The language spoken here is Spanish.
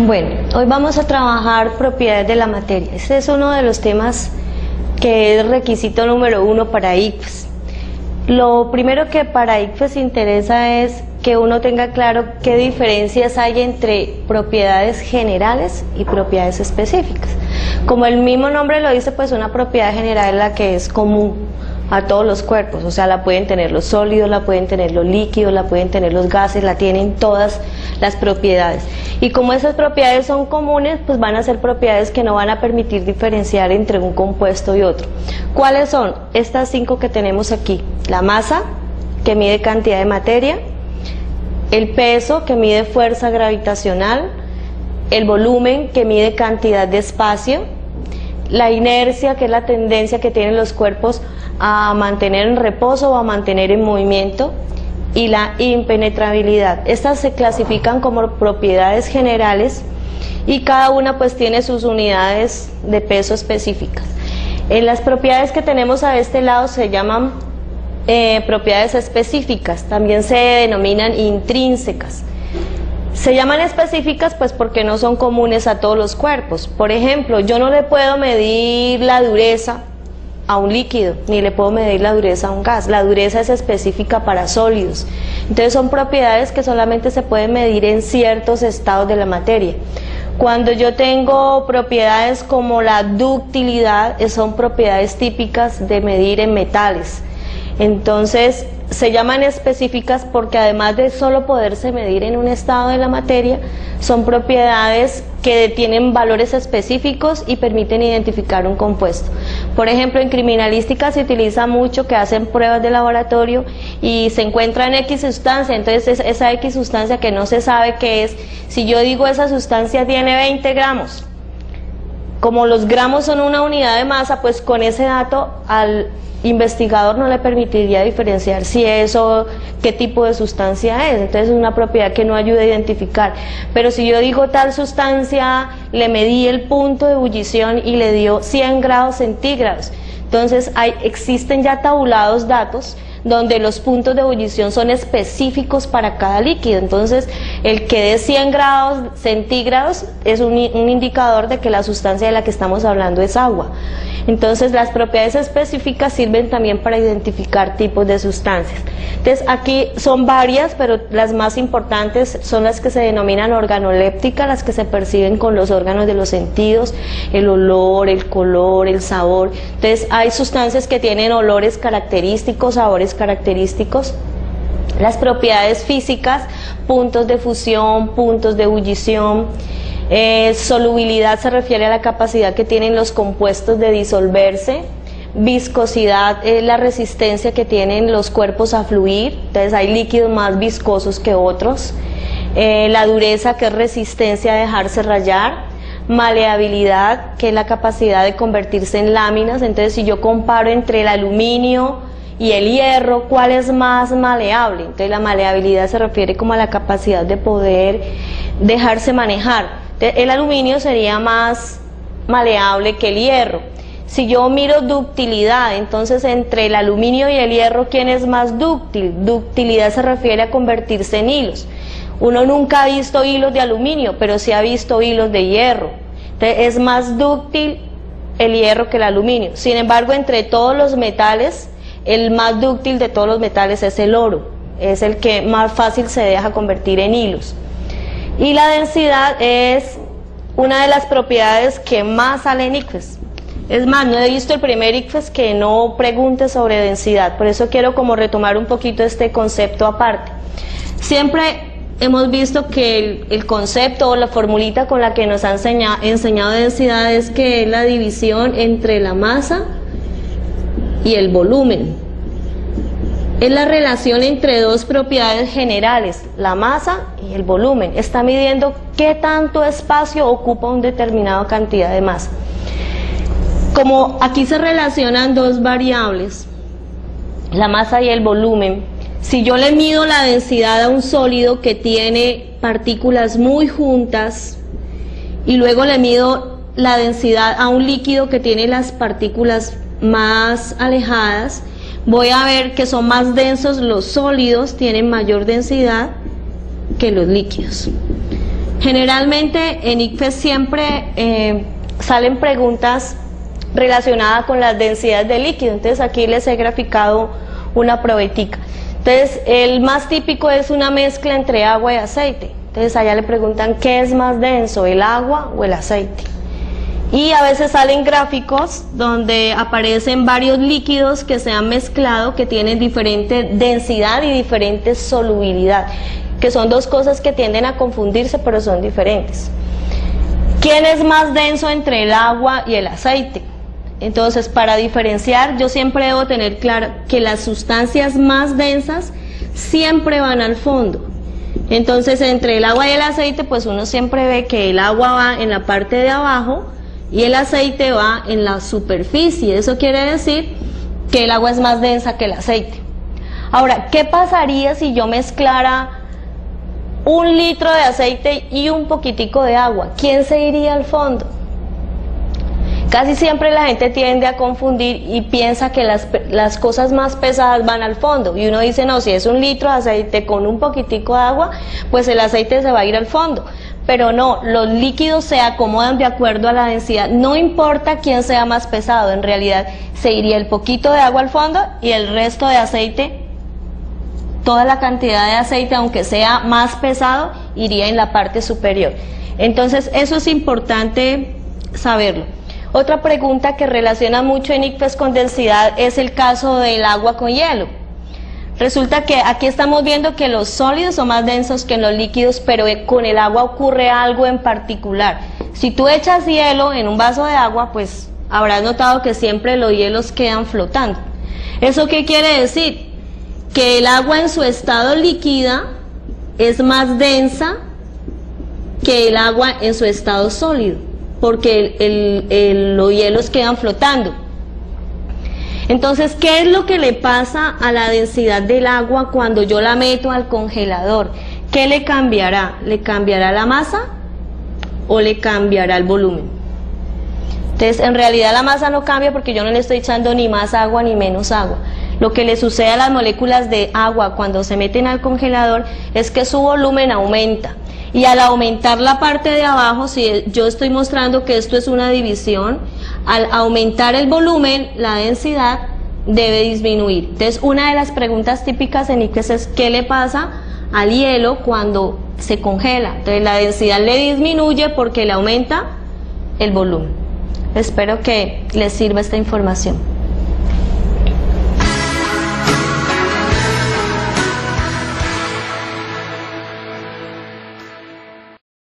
Bueno, hoy vamos a trabajar propiedades de la materia. Este es uno de los temas que es requisito número 1 para ICFES. Lo primero que para ICFES interesa es que uno tenga claro qué diferencias hay entre propiedades generales y propiedades específicas. Como el mismo nombre lo dice, pues una propiedad general es la que es común a todos los cuerpos, o sea, la pueden tener los sólidos, la pueden tener los líquidos, la pueden tener los gases, la tienen todas las propiedades. Y como esas propiedades son comunes, pues van a ser propiedades que no van a permitir diferenciar entre un compuesto y otro. ¿Cuáles son? Estas 5 que tenemos aquí: la masa, que mide cantidad de materia; el peso, que mide fuerza gravitacional; el volumen, que mide cantidad de espacio; la inercia, que es la tendencia que tienen los cuerpos a mantener en reposo o a mantener en movimiento; y la impenetrabilidad. Estas se clasifican como propiedades generales y cada una pues tiene sus unidades de peso específicas. En las propiedades que tenemos a este lado se llaman propiedades específicas, también se denominan intrínsecas. Se llaman específicas pues porque no son comunes a todos los cuerpos. Por ejemplo, yo no le puedo medir la dureza a un líquido, ni le puedo medir la dureza a un gas. La dureza es específica para sólidos. Entonces son propiedades que solamente se pueden medir en ciertos estados de la materia. Cuando yo tengo propiedades como la ductilidad, son propiedades típicas de medir en metales. Entonces se llaman específicas porque además de solo poderse medir en un estado de la materia, son propiedades que tienen valores específicos y permiten identificar un compuesto. Por ejemplo, en criminalística se utiliza mucho que hacen pruebas de laboratorio y se encuentran X sustancia, entonces esa X sustancia que no se sabe qué es, si yo digo esa sustancia tiene 20 gramos, como los gramos son una unidad de masa, pues con ese dato al investigador no le permitiría diferenciar si eso, qué tipo de sustancia es. Entonces es una propiedad que no ayuda a identificar. Pero si yo digo tal sustancia, le medí el punto de ebullición y le dio 100 grados centígrados, entonces existen ya tabulados datos donde los puntos de ebullición son específicos para cada líquido. Entonces el que dé 100 grados centígrados es un indicador de que la sustancia de la que estamos hablando es agua. Entonces las propiedades específicas sirven también para identificar tipos de sustancias. Entonces aquí son varias, pero las más importantes son las que se denominan organolépticas, las que se perciben con los órganos de los sentidos: el olor, el color, el sabor. Entonces hay sustancias que tienen olores característicos, sabores característicos. Las propiedades físicas: puntos de fusión, puntos de ebullición. Solubilidad se refiere a la capacidad que tienen los compuestos de disolverse. Viscosidad es la resistencia que tienen los cuerpos a fluir, entonces hay líquidos más viscosos que otros. La dureza, que es resistencia a dejarse rayar. Maleabilidad, que es la capacidad de convertirse en láminas. Entonces si yo comparo entre el aluminio y el hierro, ¿cuál es más maleable? Entonces la maleabilidad se refiere como a la capacidad de poder dejarse manejar. El aluminio sería más maleable que el hierro. Si yo miro ductilidad, entonces entre el aluminio y el hierro, ¿quién es más dúctil? Ductilidad se refiere a convertirse en hilos. Uno nunca ha visto hilos de aluminio, pero sí ha visto hilos de hierro. Entonces es más dúctil el hierro que el aluminio. Sin embargo, entre todos los metales, el más dúctil de todos los metales es el oro. Es el que más fácil se deja convertir en hilos. Y la densidad es una de las propiedades que más sale en ICFES. Es más, no he visto el primer ICFES que no pregunte sobre densidad. Por eso quiero como retomar un poquito este concepto aparte. Siempre hemos visto que el concepto o la formulita con la que nos ha enseñado densidad es que es la división entre la masa y el volumen. Es la relación entre dos propiedades generales, la masa y el volumen. Está midiendo qué tanto espacio ocupa una determinada cantidad de masa. Como aquí se relacionan dos variables, la masa y el volumen, si yo le mido la densidad a un sólido que tiene partículas muy juntas y luego le mido la densidad a un líquido que tiene las partículas más alejadas, voy a ver que son más densos los sólidos, tienen mayor densidad que los líquidos. Generalmente en ICFES siempre salen preguntas relacionadas con las densidades de líquido, entonces aquí les he graficado una probetica. Entonces el más típico es una mezcla entre agua y aceite, entonces allá le preguntan qué es más denso, el agua o el aceite. Y a veces salen gráficos donde aparecen varios líquidos que se han mezclado que tienen diferente densidad y diferente solubilidad, que son dos cosas que tienden a confundirse pero son diferentes. ¿Quién es más denso entre el agua y el aceite? Entonces, para diferenciar, yo siempre debo tener claro que las sustancias más densas siempre van al fondo. Entonces, entre el agua y el aceite, pues uno siempre ve que el agua va en la parte de abajo y el aceite va en la superficie. Eso quiere decir que el agua es más densa que el aceite. Ahora, ¿qué pasaría si yo mezclara 1 litro de aceite y un poquitico de agua? ¿Quién se iría al fondo? Casi siempre la gente tiende a confundir y piensa que las cosas más pesadas van al fondo. Y uno dice, no, si es 1 litro de aceite con un poquitico de agua, pues el aceite se va a ir al fondo. Pero no, los líquidos se acomodan de acuerdo a la densidad. No importa quién sea más pesado, en realidad se iría el poquito de agua al fondo y el resto de aceite, toda la cantidad de aceite, aunque sea más pesado, iría en la parte superior. Entonces eso es importante saberlo. Otra pregunta que relaciona mucho en ICFES con densidad es el caso del agua con hielo. Resulta que aquí estamos viendo que los sólidos son más densos que los líquidos, pero con el agua ocurre algo en particular. Si tú echas hielo en un vaso de agua, pues habrás notado que siempre los hielos quedan flotando. ¿Eso qué quiere decir? Que el agua en su estado líquida es más densa que el agua en su estado sólido, porque los hielos quedan flotando. Entonces, ¿qué es lo que le pasa a la densidad del agua cuando yo la meto al congelador? ¿Qué le cambiará? ¿Le cambiará la masa o le cambiará el volumen? Entonces, en realidad la masa no cambia porque yo no le estoy echando ni más agua ni menos agua. Lo que le sucede a las moléculas de agua cuando se meten al congelador es que su volumen aumenta. Y al aumentar la parte de abajo, si yo estoy mostrando que esto es una división, al aumentar el volumen, la densidad debe disminuir. Entonces, una de las preguntas típicas en ICFES es ¿qué le pasa al hielo cuando se congela? Entonces, la densidad le disminuye porque le aumenta el volumen. Espero que les sirva esta información.